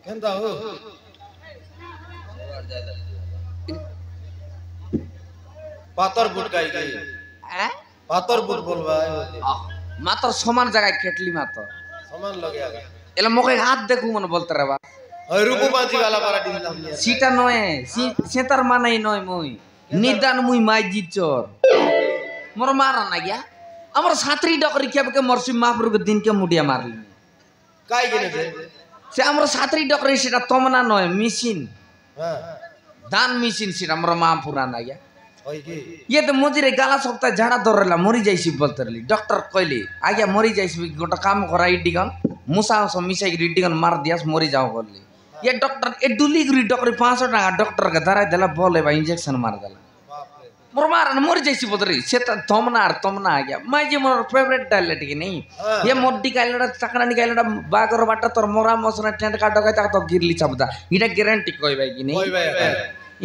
কেনতা হো পাতর বুট গাই গাই হ্যাঁ পাতর বুট বলবা মাত্র সমান জায়গায় কেটলি মাত্র সমান লগে আগে এলা মোকে হাত দেখু মনে বলতে রে বা ওই রূপু বাজি গালা পারা দিলাম সিটা নয় সেতার মানাই নয় মুই নিদান মুই মাই জিচর মোর মারা না গিয়া আমার ছাত্রী ডকরি কেবকে মরসি মাহপুরকে দিনকে মুডিয়া মারলি কাই কিনেছে সে আমার ছাত্রী ডকরি সেটা তমনা নয় মেশিন হ্যাঁ দান মেশিন সেটা আমার মাহপুরা না গিয়া ওই কি ইয়ে তো মজিরে গালা সপ্তাহ ঝাড়া ধরলা মরি যাইছি বলতে রলি ডক্টর কইলি আগে মরি যাইছি গোটা কাম করা ইডিগন মুসা মিশাই ইডিগন মার দিয়াস মরি যাও বললি ये doctor A Duli Guri doctor 500 টাকা डॉक्टर का धराय देला बोले बा इंजेक्शन मार देला मोर मार मोर जैसी बदरी से तमना आ गया मैं जे मोर फेवरेट डायलेट की नहीं ये मोड्डी काइलडा चकरा निकाइलडा बागर बाटा तोर मोरा मसना टेंट का डगा तक तो गिरली चबदा इटा गारंटी कोई भाई की नहीं ওই ভাই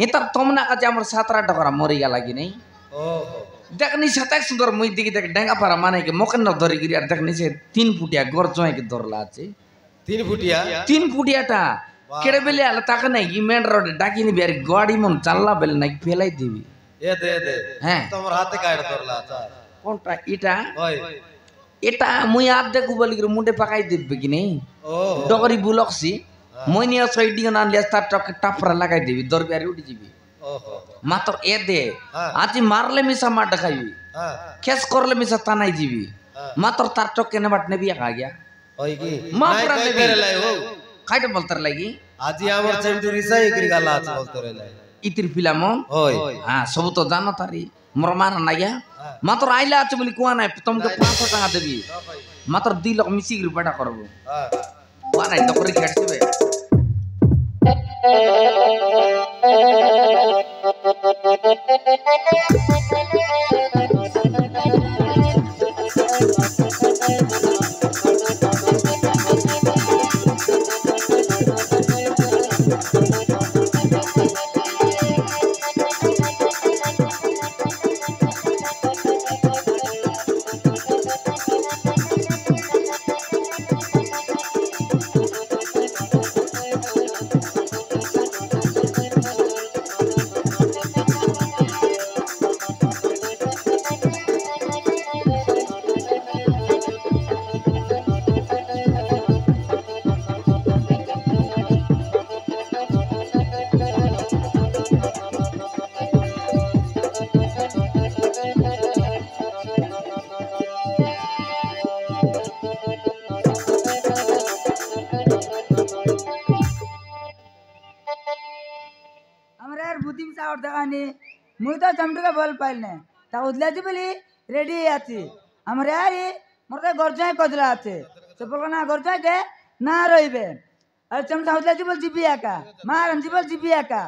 ये तर तमना का जे हमर 17 डकरा मरी गला की नहीं ओहो देखनी सताक सुंदर मुई दिखी देख डेंगा पारा माने के मोकन न धरी गिरी देखनी से 3 फुटिया गोर जोय के धरला আছে 3 ফুটিয়া 3 ফুটিয়াটা কেড়ে বেলে আলা তাকে নাই কি মেন রোড ডাকিনি বিয়ার গাড়ি মন চাল্লা বেলে নাই ফেলাই দিবি এ দে হ্যাঁ তোমার হাতে কাইড় ধরলা আচ্ছা কোনটা এটা ওই এটা মুই আপ দেখু বলি করে মুন্ডে পাকাই দিবে কি নেই ওহো ডগরি বুলকছি মই নিয়া সাইডিং না লিয়া তার টকে টাপরা লাগাই দিবি দর বিয়ার উঠি যাবি ওহো মাত্র এ দে আজি মারলে মিছা মার খাইবি হ্যাঁ খেস করলে মিছা তানাই দিবি হ্যাঁ। মাত্র তার টকে না বাট নেবি আ গিয়া ওই কি মা নাই পুরা কই নেবি করে লাই হো খাইতে বলতার লাগি আজি আমার চেমটু রিসাই করি গালা আছে বলতে রে লাই ইতির ফিলাম ওই হ্যাঁ সব তো জানো তারি মোর মার না গিয়া মাত্র আইলা আছে বলি কোয়া নাই তোমাকে 500 টাকা দেবি মাত্র 2 লাখ মিশি রুপাটা করব হ্যাঁ কোয়া নাই তো করে খেটবে मुई तो चमटू का बोल पाइल ने ता उदलाची बोली रेडी आछि हमर यारी मोर तो गरजाय कजला আছে সে বলল না গরজাই দে না রইবে আর চমটা উদলাची बोल জিবি একা মার আমি বল জিবি একা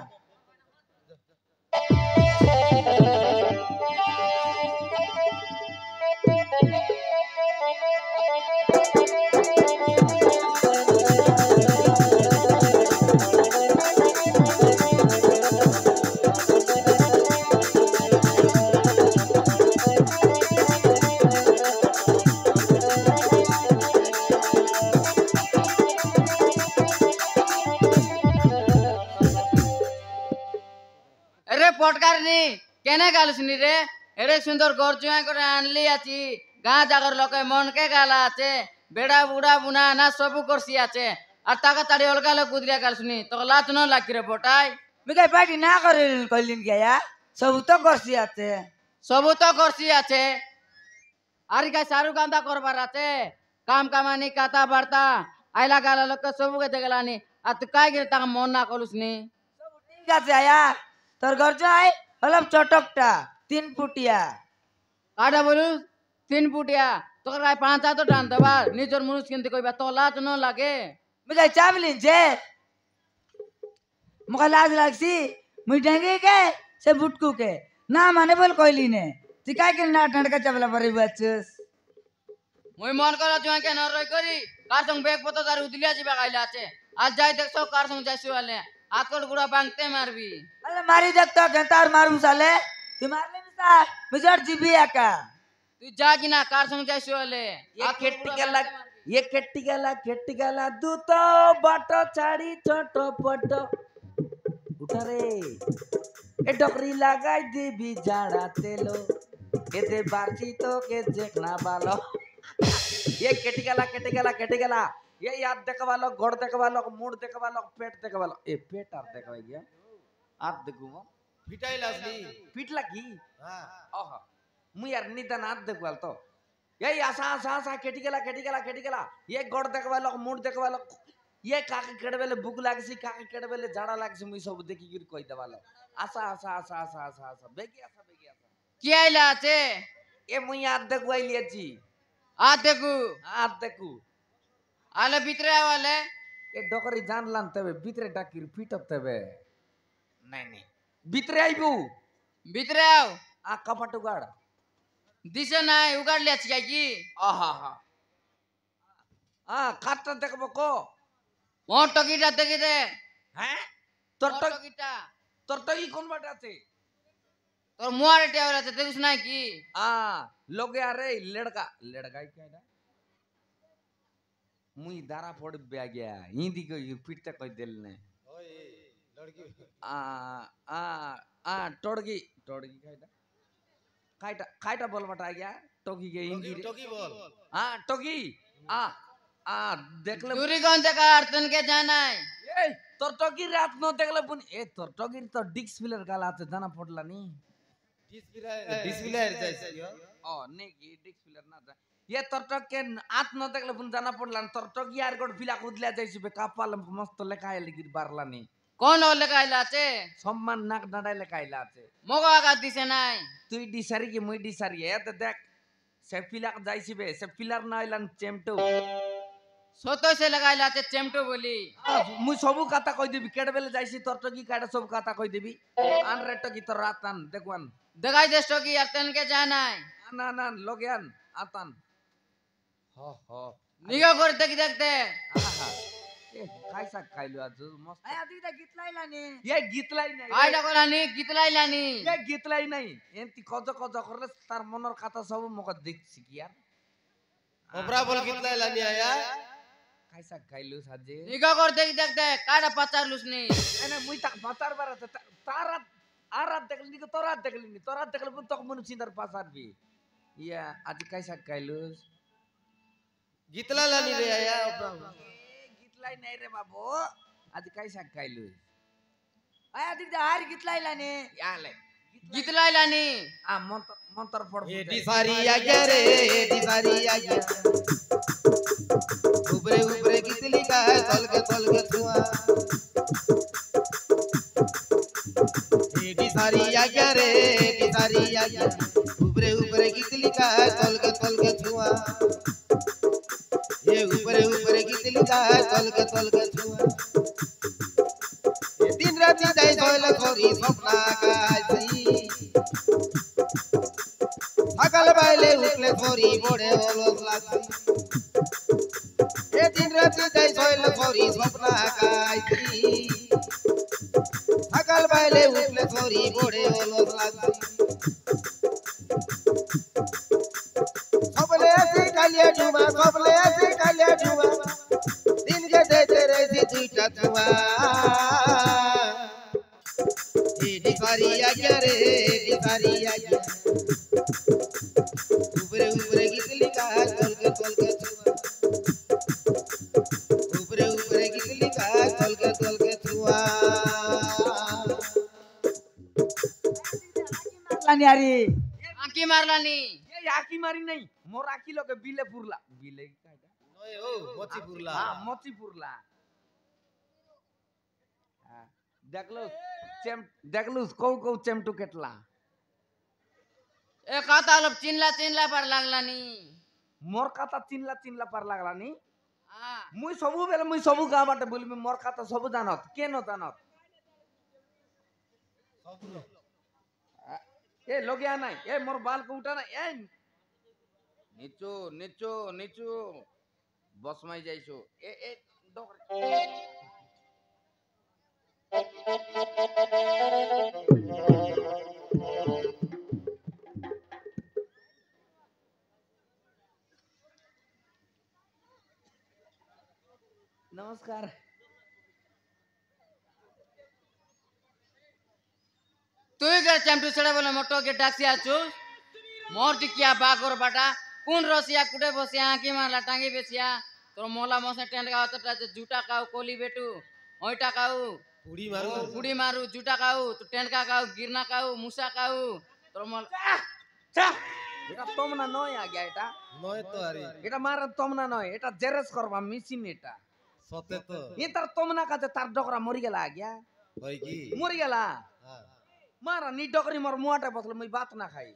পটকারনি কেনে গালছিনি রে এরে সুন্দর গরজুয়া করে আনলি আছি গাঁ জাগর লোকে মনকে গালা আছে বেড়া বুড়া বুনা না সবু করছি আছে আর তাকে তাড়ি অলগা লোক কুদরিয়া গালছিনি তোকে লাত ন লাগি রে পটাই বিকাই পার্টি না করে কইলিন গয়া সব তো করছি আছে সবু তো করছি আছে আর গাই সারু গান্দা করবার আছে কাম কামানি কাতা বার্তা আইলা গালা লোক সবুকে দেখলানি আর তুই কাই গেলে তাকে মন না করুসনি ঠিক আছে আয়া তোর গরজাই অলপ চটকটা 3 ফুটিয়া কাটা বলু 3 ফুটিয়া তোর গায়ে 5 হাত টান দেবা নিজের মানুষ কিনতে কইবা তো লাজ ন লাগে বিকাই চাবলিন যে মুখে লাজ লাগছি মুই ঢেঙ্গে কে সে বুটকু के না মানে বল কইলি নে তুই কাই के ना ঠড়কা চাবলা পরে বাচ্চস মুই মন করা জয় কে ন রই করি কার সঙ্গ বেগ পতো তার উদলিয়া জিবা গাইলা আছে আজ যাই দেখছো কার সঙ্গ যাইছো আলে আতকড় গুড়া বাংতে মারবি আরে মারি দেখতো কেনতার মারু সালে তুই মারলে মিছা মিজার জিবি একা তুই যা কিনা কার সঙ্গ যাইছো আলে ये खेट्टी के लग ये केट्टी गला दूत बाट छाड़ी छोट पट उठा रे ए डकरी लगाई देवी जाड़ा तेलो एते बारची तो के देखना बालो ये केट्टी गला ये याद देखवालो गोड़ देखवालो mood देखवालो pet देखवालो A pet are देखवाई गया आत देखुमो পিটাই লাসলি पिटला की হ্যাঁ ओहो मु यार निदान आत देखवाल तो ये आसा केटी गला ये गोड़ देखवालो मूड देखवालो ये काके केडबेले भूख लागसी काके केडबेले झाड़ा लागसी मुई सब देखि गिर कहि देवालो आसा बेगी आसा কি আইলা আছে ए मुई आत देखवाई लिएची আত देखू আলে ভিতরে আওয়ালে ए डोकरी जानलान तबे भीतरे डाकिर पिटब तबे नहीं भीतरे आइबू ভিতরে আও आ कपट उगाड़ দিছে নাই উগাড়লি আছে কি आहा काटता देखबो को মোর টকিটা দেখি দে हैं তোর তোর টকিটা टकी कोन बाटे আছে তোর মুয়ারে টেওলা আছে দেখিস নাই কি लोगे अरे लड़का ही क्या है मुई दारा फोड़ बे गया हिंदी को पिटते कोई दिल ने ওই লড়কি टोड़गी काइटा बोल बटा गया टोकी के हिंदी টকি বল टोकी देखले চুরি কোন থেকে আর তনকে জানাই ए तोर टोकी रात न देखले पुन ए तोर टोकी तो डिक्स फिलर गाला आते जाना फोड़ला नी ডিসপ্লে যাইছে ओ नहीं की डिक्स फिलर ना था ये तोरटक के आत न देखले पुन जाना पडला तोरटक यार गोड फिला कुदल्या जायसी बे कापाल मस्त लेखाय लिगिर बारला नी কোন ওলে কাইলা আছে সম্মান নাক ডাডাই লেখাইলা আছে মগো আগা দিছে নাই তুই ডিসারি কি মুই ডিসারি এ তো দেখ সে ফিলা যাইছি বে সে ফিলার না হইলান চেমটো সতো সে লাগাইলা আছে চেমটো বলি মুই সবু কথা কই দিবি কেডবেলে যাইছি তরটকি কাটা সব কথা কই দিবি আন রেটকি তোর রাতান দেখবান দেখাই দেশ টকি আর তনকে জানাই না লগিয়ান আতান হ নিগা করে দেখি দেখতে আহা ए खायसा खाइलो आज मस्त आया दिदा गीतलायला नी ये गीतलाई নাই আইডা করানি গিতলাইলানি ये गीतलाई নাই এন্তি কজ করলে তার মনের কথা সব মুখ দেখছি কি আর ওবরা বল কিতলাই লানি আয়া খাইসা খাইলো সাজে নিগা করে দেখি দেখতে কাটা পাচারলুস নি এনে মুই তাক পাচার বারাতে তারা আরাত দেখলি কি তোরা দেখলে পুন তক মন চিন্তার পাচারবি ইয়া আজ খাইসা খাইলো গিতলা লানি রে আয়া ওবরা गीतलाई নাই রে বাবু আজ খাইসা খাইলো आया दिदा हार गीतलायला नी याले গিতলাইলানি মন্তর পড় এডি সারি আগে রে এডি সারি আগে উপরে উপরে গিতলি গায় তলকে ধোয়া এডি সারি আগে রে এডি সারি আগে উপরে উপরে গিতলি গায় তলকে ধোয়া ये ऊपर गीतली गाय तलके छुआ दिन राति जाय सोल छोरी सपना गायसी सकाल बाइले उठले छोरी बड़े ओलस लागसी ए दिन राति जाय सोल छोरी सपना गायसी सकाल बाइले उठले छोरी बड़े ओलस लागसी सबले ऐसे कालिया डुबा दिन के देते रही दुईटा धुआ एडी सारी आज्ञा रे एडी सारी आज्ञा ऊपरे गीतली गाय तलके धुआ ऊपरे गीतली गाय तलके धुआ मारलानी यारी আঁকি মারলানি ये आकी मारी नहीं मोर आकी लोगे बिले पुरला बिले कायदा ओए ओ मोची पुरला हां मोती पुरला देखलो कौ चेमटू केटला এ কাতা লোক চিনলা পার লাগলানি मोर खाता चिनला पार लागला नी হ্যাঁ मुई सबु गाँव बाटे बोलबी मोर खाता सबु जानत के न जानत ए लोगिया नहीं ए मोर बाल को उठा ना ए नीचो बस में जाइछो ए তুই কে চ্যাম্পু ছেড়ে বলে মোটো কে ডাকছি আছু মোর টিকিয়া বাগর বাটা কোন রসিয়া কুটে বসিয়া আঁকি মারলা টাঙ্গি বেসিয়া তোর মোলা মশে টেন্ট গাওতা জুটা কাউ কলি বেটু ওইটা কাউ পুড়ি মারু পুড়ি মারু জুটা কাউ তো টেন্টকা কাউ গিরনা কাউ মুসা কাউ তোর মোল চা এটা তোমনা নয় আগে এটা নয় তো আরে এটা মারা তোমনা নয় এটা জেরেস করবা মেশিন এটা সতে তো এ তার তোমনা কাছে তার ডকরা মরি গেলা আগিয়া হয় কি মরি গেলা হ্যাঁ মারা নি ডকরি মোর মুয়াটা বসলে মুই বাত না খাই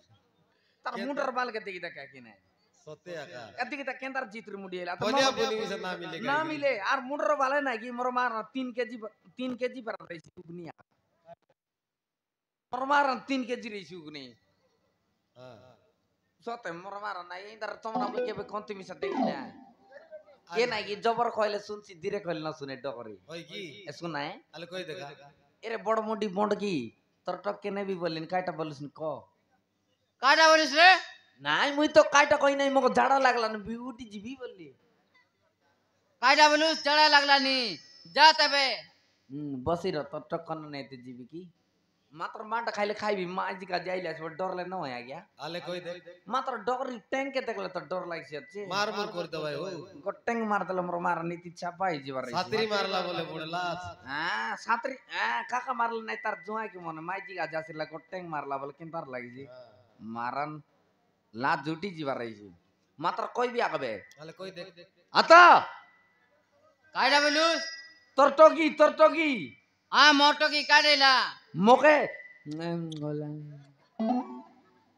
তার কেন? মুন্ডর বালকে দেখি দেখা কিনে সতে আকা এদিকে তা কেন্দার জিতরি মুডি এলা বনিয়া বনি মিছে না মিলে না মিলে আর মুন্ডর বালে না কি মোর মারা 3 কেজি पर रही उगनिया मोर मारा 3 केजी रही उगनी হ্যাঁ सते मोर मारा ना इधर তোমরা মুই কেবে কোনতে মিছা দেখি না কে নাই কি জবর কইলে শুনছি ধীরে কইলে না শুনে ডকরি হয় কি এ শুনায় আলে কই দেখা এরে বড় মোটি বন্ড কি তোর টককে নেবি বললেন কাইটা বলিস ক কাটা বলিস রে নাই মুই তো কাইটা কই নাই মকে ঝাড়া লাগলা না বিউটি জিবি বললি কাটা বলিস চড়া লাগলা নি যা তবে বসির তোর টক কোন নেতে জিবি কি মাত্র মাটা খাইলে খাইবি মা আজিকা যাইলে আসবে ডরলে না হয় আজ্ঞা আলে কই দেখ মাত্র ডরি ট্যাঙ্কে দেখলে তো ডর লাগছে আছে মার মুর করে দে ভাই ও গোট্যাঙ্গ মার দিলে মোর মার নীতি চাপাই যাবার ছাত্রী মারলা বলে পড়লা হ্যাঁ সাতরি হ্যাঁ কাকা মারলে নাই তার জোয়াই কি মনে মাই জিগা যাছিল গোট্যাঙ্গ মারলা বলে কেন তার লাগছে মারান লা জুটি যাবার আইছে মাত্র কইবি আগবে আলে কই দেখ আতা কাটা বলিস তোর টকি আ মোটো কি কাটেলা মোকে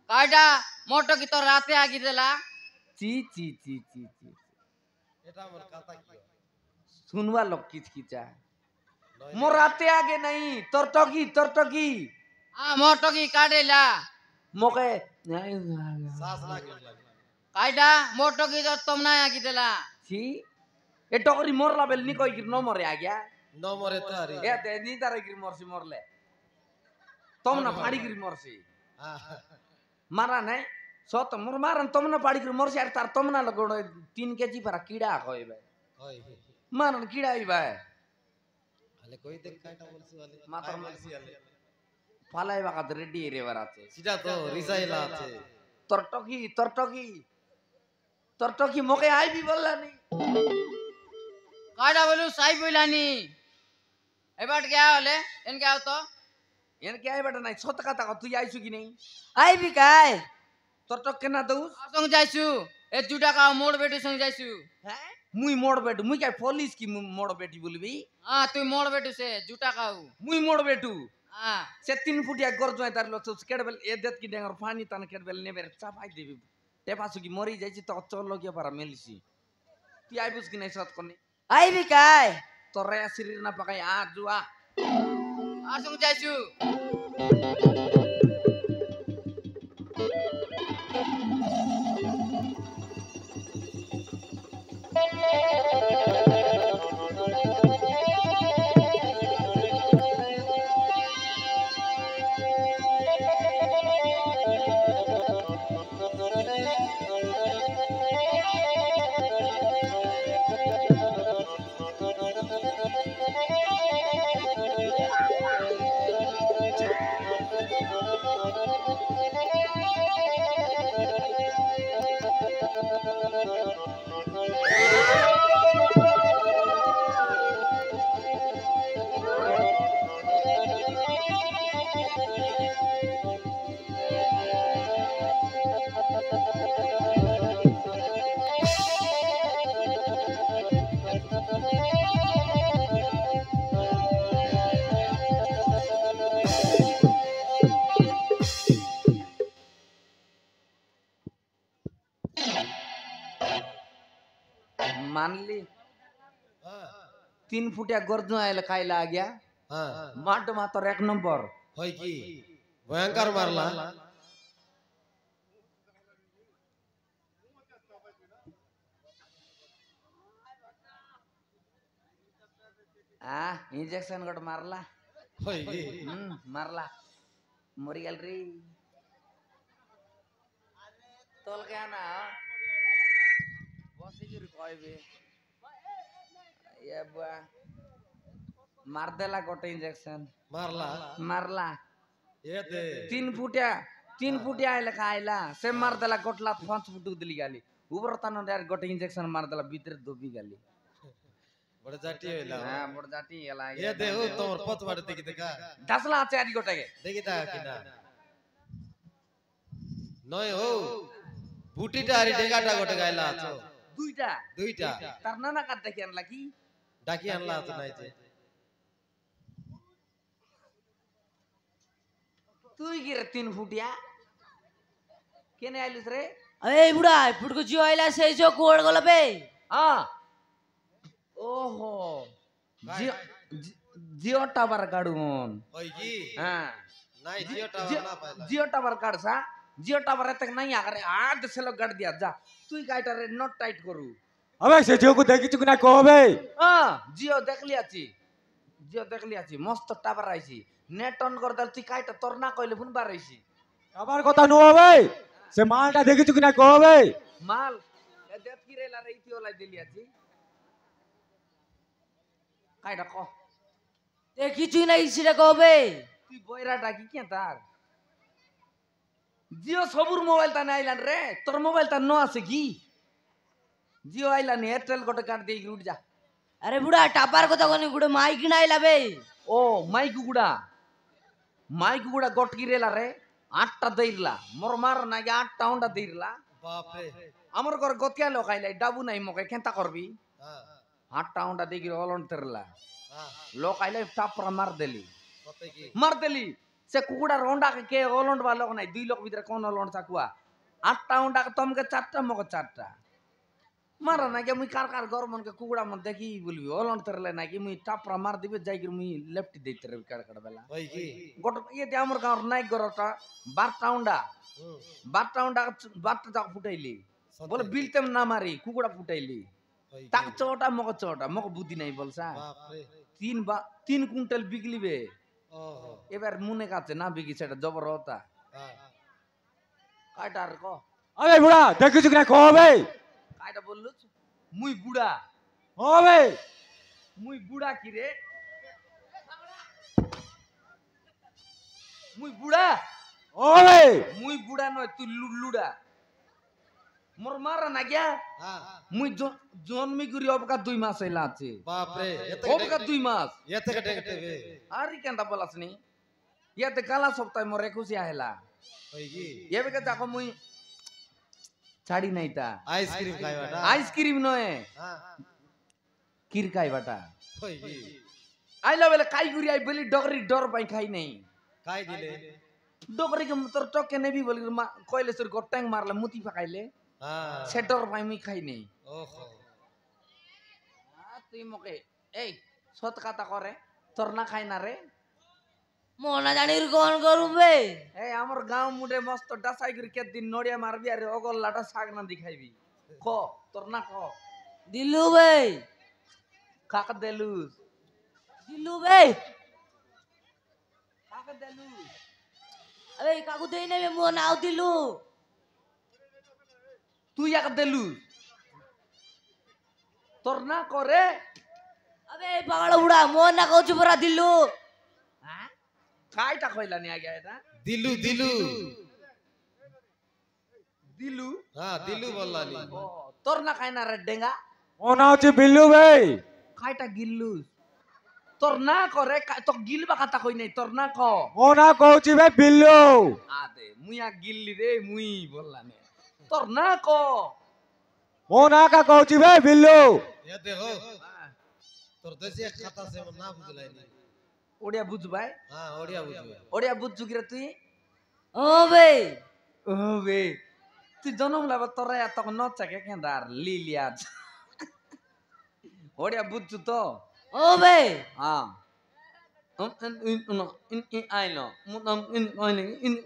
কাটা মোটো কি তোর রাতে আগি দেলা চি চি চি চি চি এটা আমার কথা কি শুনবা লোক কিচকিচা মোর রাতে আগে নাই তোর টকি আ মোটো কি কাটেলা মোকে শ্বাস লাগে কাটা মোটো কি তোর তোমনা আগি দেলা ছি এ টকরি মরলা বেল নি কই কি ন মরে আগিয়া ন মরে তো আরে এ দে নি তারে কি মরছি মরলে তোমনা ফাড়ি কি মরছি মারা নাই সত মোর মারান তোমনা ফাড়ি কি মরছি আর তার তোমনা লগড় 3 কেজি পারা কিড়া কইবে হয় মারান কিড়া আইবা আলে কই দেখ কাটা বলছি আলে মাতার বলছি আলে ফালাই বাগাত রেডি রে বারাতে সেটা তো রিসাইলা আছে তোর টকি মোকে আইবি বললানি কাটা বলু সাই বইলানি এবার কে হলে এনকে আও তো এন কে আইবাটা নাই সত কথা তুই আইছু কি নাই আইবি কাই তোর টক কেনা দউস সঙ্গ যাইছু এ জুটা কাও মোড় বেটি সঙ্গ যাইছু হ্যাঁ মুই মোড় বেটু মুই কাই পুলিশ কি মোড় বেটি বলবি হ্যাঁ তুই মোড় বেটু সে জুটা কাও মুই মোড় বেটু হ্যাঁ সে 3 ফুটিয়া গর জয় তার লছ কেডবেল এ দেত কি ডেঙ্গর পানি তান কেডবেল নেবের চাপাই দিবি টেপাসু কি মরি যাইছি তো চল গিয়া পারা মেলিছি তুই আইবুস কি নাই সত কোনি আইবি কাই তোর রে শরীর না পাকাই আ জুয়া আর সঙ্গ যাইছু मानली হ্যাঁ 3 ফুটিয়া গর জয় খাইলা গিয়া হ্যাঁ মাঠ মাতর 1 নম্বর হয় কি ভয়ঙ্কর মারলা इंजेक्शन गोट मारला হয় কি मारला मरी गल रे तोल के आना बसी गिर कहबे ये बुआ मार देला गोटे इंजेक्शन মারলা मारला ये दे 3 फुटिया आइला खाइला से मार देला गोटला 5 फुट दिली गाली ऊपर तन यार गोटे इंजेक्शन मार देला भीतर दोबी गाली बड़े जाटी होला हां बड़ जाटी एला ये दे हो तोर पत बाड़ देखि देखा दसला चारी गोटे के देखि ता किना नय हो बुटीटा आरी डेगाटा गोटे गाइला आछो दुईटा तार नाना काट देखि आनला की डाकी आनला आछो नाइ जे তুই কি রে 3 ফুটিয়া কেনে আইলিস রে अरे बुढ़ा फुटको जियो आइला से जो कोड गलो बे ओहो जियो जियो टावर काढून होय की हां नाइ जियो टावर ना पाइला जियो टावर काढसा जियो टावर तक नहीं आगरे आठ से लोग गाड़ दिया जा তুই কাইটা রে নট টাইট করু अबे से जियो को देखि चुकना कहबे जियो देख लियाची मस्त टावर आइছি नेट ऑन कर दल তুই কাইটা তোর না কইলে ফোন বারাইছি আবার কথা নো হবে সে মালটা দেখি চুকনা कहबे মাল এ দেখ কি রেলা রে ইতি ওলাই দিলিয়াছি কাইটা ক देखी तू ना इसीटा कहबे তুই বইরাটা কি কে তার জিও সবুর মোবাইল তা নাইলান রে তোর মোবাইল তা ন আছে কি জিও আইলান এয়ারটেল গোটে কাট দেই উঠ যা अरे बुढ़ा टापार को तो कोनी गुड़े माइक ना आइला बे ओ माइक गुड़ा गोटकी रेला रे 8टा देइरला मोर मार ना 8टा होंडा देइरला बाप रे हमर घर गोतिया लोक आइला डाबू নাই মকে কেনতা করবি हां 8टा होंडा देगी অলন তেরলা हां লোক আইলা টাপরা মার দেলি কত কি মার দেলি সে কুকুড়া রন্ডা কে অলন্ড বা লোক নাই দুই লোক ভিতরে কোন অলন্ড চাকুয়া 8টা होंडा তমকে 4টা মকে 4টা मारा ना कि मुई कार घर मन के कुकुड़ा मन देखी बोलबी ओलंड तरले ना कि मुई टापरा मार दिबे जाई कि मुई लेफ्ट देते रे कड़ बेला होय की गोट ये ते हमर गांव नाइ गरटा 12टा होंडा फुटाइली बोले बिलतेम ना मारी कुकुड़ा फुटाइली ताक चोटा मक बुद्धि নাই বলসা बाप रे 3 কুইন্টাল বিকলি বে ओहो এবার মনে কাছে না বিকি সেটা জবর হতা हां কাটার ক अबे बुढ़ा देखि चुकना कहबे কাইটা বললু মুই বুড়া হবে মুই বুড়া কি রে মুই বুড়া হবে মুই বুড়া নয় তুই লুডলুডা মোর মারা না গিয়া हां মুই জন্মি করি অবকা 2 মাস হইলা আছে बाप रे অবকা 2 মাস এতে কটে কটে বে আরে কেনটা বলাসনি ইয়াতে কালা সপ্তাহে মোর 21 আহেলা होय की এবে কে দেখো মুই ছাড়ি নাই তা आइसक्रीम खाइबाटा আইসক্রিম নয় हां কির খাইবাটা होय की আইলা বেলে কাই গুরি আই বলি ডগরি ডর পাই খাই নাই काय दिले डोकरी के तर टके नेबी बोली कइले सर गोटांग मारला मुती पकाइले हां सेटर पाई मी खाई नहीं ओहो তুই মকে এই সত কথা করে তোর না খাই না রে मोना जानी कौन करू बे এই আমার গাঁও মুডে মস্ত ডাসাই করে কে দিন নড়িয়া মারবি আর অগল লাটা শাক না দিখাইবি ক তোর না ক दिल्लू बे কাক দেলুস दिल्लू बे কাক দেলুস अबे काकू दे ने बे मोना आउ दिल्लू তুই এক দেলুস তোর না করে अबे पागल बुढ़ा मोना कहू पूरा दिल्लू হ্যাঁ কাইটা কইলা নি আগে এটা दिलू दिलू দিলু हां दिलू बोललानी ও তোর না খাই না রে ডেঙ্গা ওনা হচ্ছে বিল্লু ভাই খাইটা গিল্লুস তোর না করে তো গিলবা কথা কই নাই তোর না ক ওনা কହୁଛି ভাই বিল্লু আদে মুই আ গিল্লি রে মুই বললানে তোর না ক ওনা কা কହୁଛି ভাই বিল্লু ये देखो तोर देसी खाता से ना बुझलाइनी ওড়িয়া বুঝবাই हां ओडिया बुझबे ওড়িয়া বুঝছু কি রে তুই ओ बे ও বে তুই জনম লাবা তোরা এত নচাকে কেন্দার লিলিয়াজ ওড়িয়া বুঝছু তো ओ बे হ্যাঁ in aino mun in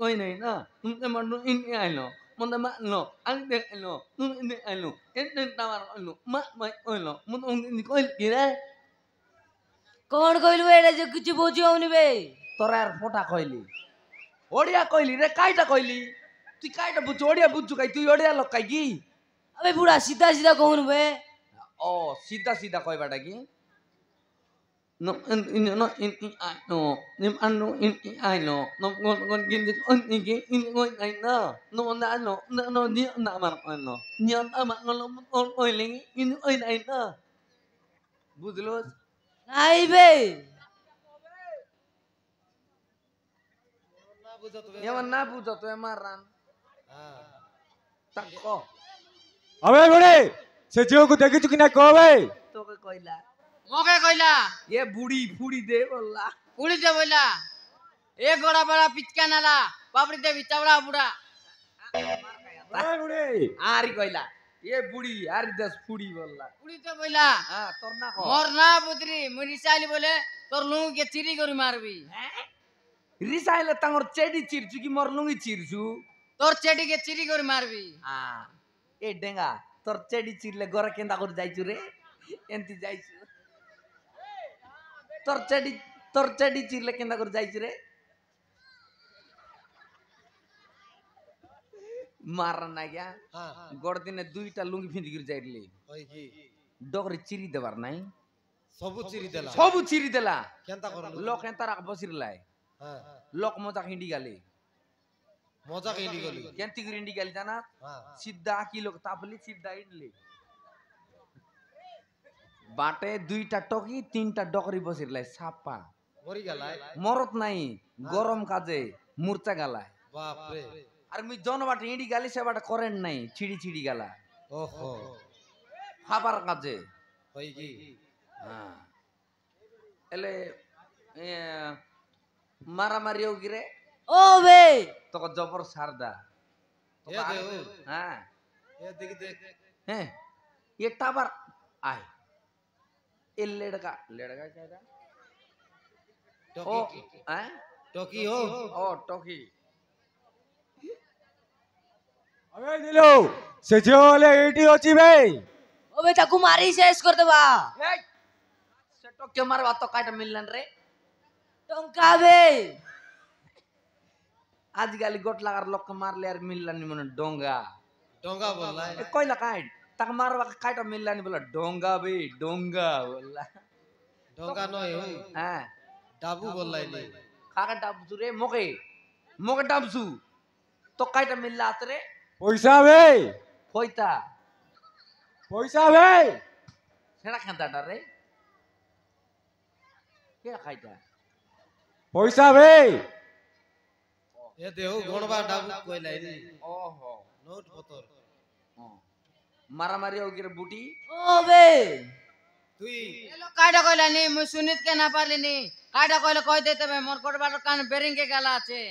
oine na mun in aino mun ma no ang de no in aino in tawar no ma mai oino mun in koil kire कौन कहलू एडे जो कुछ बुझियो नि बे তোরা আর ফোটা কইলি ওড়িয়া কইলি রে কাইটা কইলি তুই কাইটা বুঝ ওড়িয়া বুঝছু কাই তুই ওড়িয়া লোক কাই কি अबे बुढ़ा सीधा सीधा कहून बे ও সিধা সিধা কইবাটা কি no in no in I no nim anu in I no no ngon gin on iki in ngon I no na no ni na man no nyon ama ngol on oiling in oin I na বুঝলো নাইবে না বুঝো তুমি এমন না বুঝো তো আমার run হ্যাঁ তাকো अबे बुढ़े से जियो को देखी चुकी ना कहो भाई তোকে কইলা মোকে কইলা এ বুড়ি ফুড়ি দে বললা পুড়িতে বইলা এ গোড়া বড়া পিচকা নালা পাপড়িতে বিচাবড়া বুড়া अबे बुढ़े আরি কইলা এ বুড়ি আরি দস ফুড়ি বললা পুড়িতে বইলা হ্যাঁ তোর না কো মোর না পুত্রি মুই রিসাইলি বলে তোর লুঙ্গিকে চিরি করে মারবি রিসাইলে তাঙ্গর চেডি চিরছু কি মোর লুঙ্গি চিরছু তোর চেটিকে চিরি করে মারবি এ ডেঙ্গা তোর চেডি চিরলে গরে কেন্দা করে যাইছু রে এন্তি যাইছু তোর চেডি চিরলে কেন্দা করে যাইছু রে মারা না গিয়া হ্যাঁ গড় দিনে দুইটা লুঙ্গি ফিন্দি করে যাইলি ওই কি ডগরে চিরি দেবার নাই সবু চিরি দেলা সবু চিরি দেলা কেনতা করলো লোক এন্তা রাখ বসিরলাই হ্যাঁ লোক মজা হিন্দি গালি মজা কেলি গলি কেন্তি করে হিন্দি গালি জানা হ্যাঁ সিদ্ধা কি লোক তাপলি সিদ্ধা ইডলি বাটে দুইটা টকি তিনটা ডকরি বসিরলাই সাপা মরি গেলাই মরত নাই গরম কাজে মূর্ছা গালায় বাপ রে আর মুই জনবাটে ইডি গালি সে বাটে করেন নাই ছিড়ি ছিড়ি গালা ওহো খাবার কাজে ওই কি হ্যাঁ এলে মারামারি গিরে ও বে তোকে জবর সারদা এ দেও হ্যাঁ এ দেখি দেখ হ্যাঁ এটা আবার আয় এ লেড়কা লেড়কা কেডা ও টকি হ্যাঁ টকি हो ও টকি अबे दिलो से जियो वाले एटी होची भाई ও বে তাকু মারি শেষ করে দেবা এই সে টকি মারবা তো কাইটা মিললেন রে টঙ্কা বে আজকাল গোট লাগার লোক মারলে আর মিললানি মনে ডোঙ্গা डोंगा बोलला है এ কইলা কাইট তাক মারবা কাইটা মিললানি বলে ডোঙ্গা বে ডোঙ্গা বললা डोंगा नय हो হ্যাঁ डाबू बोलला है नहीं কাকা ডাবছু রে মোকে মোকে ডাবছু তো কাইটা মিললা আত রে पैसा भाई কইতা पैसा भाई সেটা খেন্তাটা রে কে খাইতা पैसा भाई ये देहो गोणबा डाबू कोइला है नहीं ওহো नोट पतर মারামারি ওগিরে বুটি ও বে তুই এলো কাইডা কইলা নি মুই সুনিত কে না পারলি নি কাইডা কইলে কই দিতে বে মোর কোটবার কান বেরিং কে গালা আছে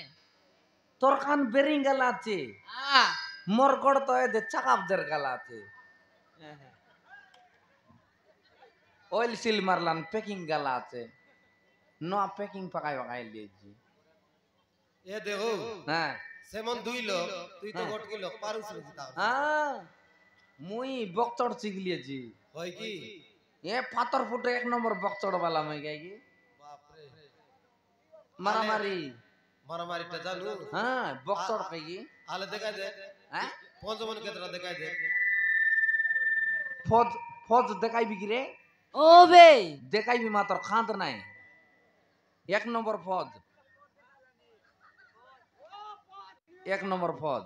তোর কান বেরিং গালা আছে হ্যাঁ মোর গড় তো এ দে চাকাবদের গালা আছে অয়েল সিল মারলান প্যাকিং গালা আছে নো প্যাকিং পাকাই পাকাই লিয়েছি ये देखो হ্যাঁ सेमन दुई लोग তুই তো গোট কি লোক পারুস রে তা হ্যাঁ মুই বকচড় শিখলিয়েছি হয় কি এ পাথর ফুটে এক নম্বর বকচড় বালা মই গাই কি বাপ রে মারামারি মারামারিটা জানু হ্যাঁ বকচড় কই কি আলে দেখাই দে হ্যাঁ পঞ্চমন কেতরা দেখাই দে ফজ ফজ দেখাইবি কি রে ও বে দেখাইবি মাত্র খাঁত নাই এক নম্বর ফজ এক নম্বর ফজ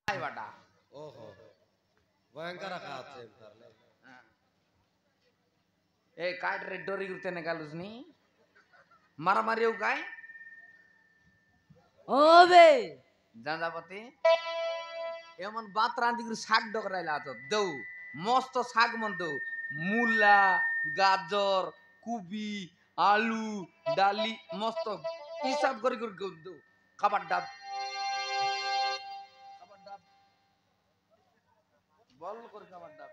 আই বাটা ओहो भयंकर का আছে তাহলে এ কাট রে ডরি গুতে নে গালুস নি মারামারিও গায় ও বে জাঁজাপতি এমন বাত রাঁধি করে শাক ডকরাইলা তো দেউ মস্ত শাক মন দেউ মূলা গাজর কুবি আলু ডালি মস্ত হিসাব করে করে দেউ খাবার ডাব বল করে খাবার ডাব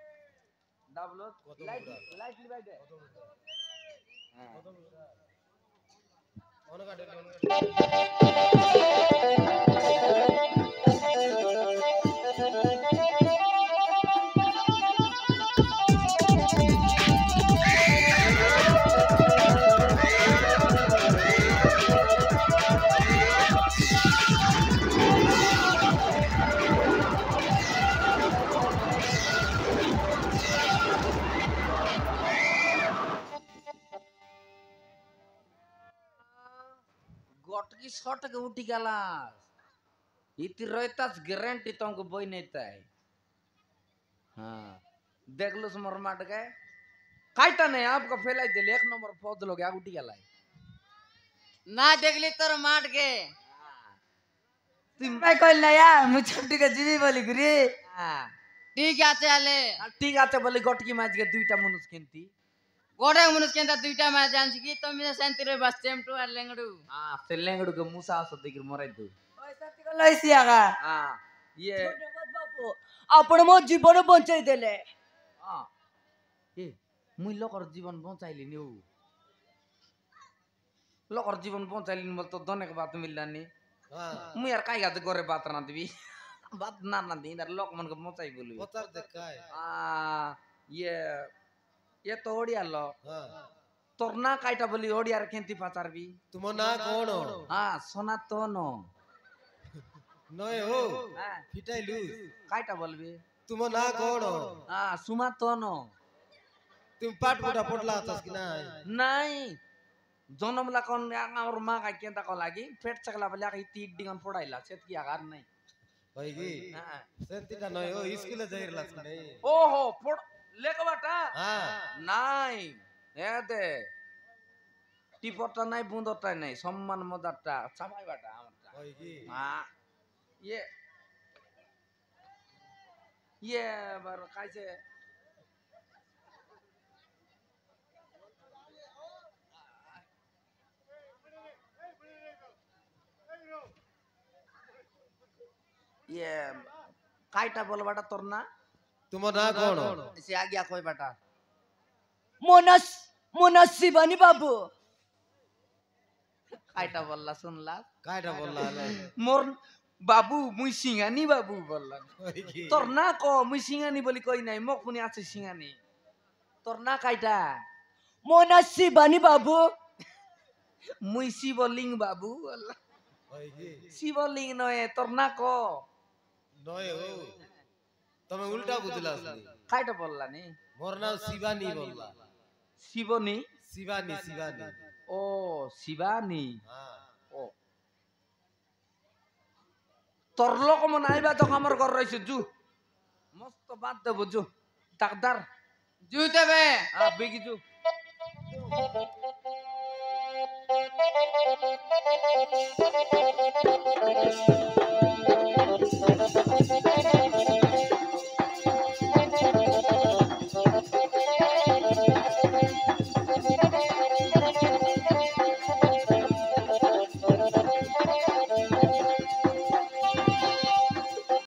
ডাবলো লাইট লাইট লিবাই দে হ্যাঁ অন কাটে गटकी शॉट के उठी गलास इति रहतास गारंटी तुमको बोई नहीं ताई हाँ देख लो समर माट गए काइटा नहीं आपको फैलाई दे एक नंबर पौध लोग आग उठी गलाई ना देखली तोर माट के मैं कल नया मुझे चमटुका जीवी बोली गुरी हाँ ठीक আছে আলে ठीक आते बोले गटकी माच के दुईटा मनुष्य केंती গোড়ে মনুষ কেন দুইটা ম্যাচ জানছি কি তুমি শান্তি রে বাস চেমটু আর লেঙ্গড়ু हाँ से लेंगड़ू के मुसा आसो देखिर मराई दो ওই সত্যি কল লইছি আগা हाँ ये বাবু আপন মো জীবন বঞ্চাই দেলে हाँ ए मुई लोकर जीवन बचाइली न्यू लोकर जीवन बचाइली बोल तो दोने के बात मिल जानी मुई यार काई गाते गोरे बात ना दिवी बात ना ना दी यार लोक मन को बचाई बोलू पतर देखाय ये तो ओडिया लो तोर ना काइटा बोली ओडिया रे केंती पाचार भी तुम ना कौन हो हाँ सोना तो नो नय हो हाँ फिटाइलु काइटा बोलबी तुम ना कौन हो हाँ सुमा तो नो तुम पाट पुटा पटला तस कि ना नहीं जन्म ला कौन और माँ का केंता को लागी पेट चकला बोले आगे तीन डिगन फोड़ाइला सेट की आगार नहीं भाई की हाँ सेंतिटा नय हो स्कूल जाइर लास कि नहीं ओहो फोड़ लेके बाटा हां নাই এতে টিপটা নাই বুন্দটা নাই সম্মান মদারটা সবাই বাটা আমারটা भाई की হ্যাঁ ইয়ে ইয়ে বার কাইছে ইয়ে কাইটা বল বাটা তোর না तुम ना कौन हो সে আগিয়া কই বাটা মোনাস মোনাসিবানি বাবু কাইটা বললা শুনলা कायटा बोलला ले মোর বাবু মুই সিঙ্গানি বাবু বললাম भाई की তোর না ক মুই সিঙ্গানি বলি কই নাই মোক পুনি আছে সিঙ্গানি তোর না কাইটা মোনাসিবানি বাবু মুই শিবলিং বাবু বললাম भाई की শিবলিং নয় তোর না ক नय हो তুমি উল্টা বুঝলাস কাইটা বললা নি মোর নাম শিবানী বললা শিবনি শিবানী শিবানী ও শিবানী হ্যাঁ ও তোর লোক মন আইবা তো আমার ঘর রইছে জু মস্ত বাদ দেব জু তাকদার জুতে বে বেগি জু Thank you.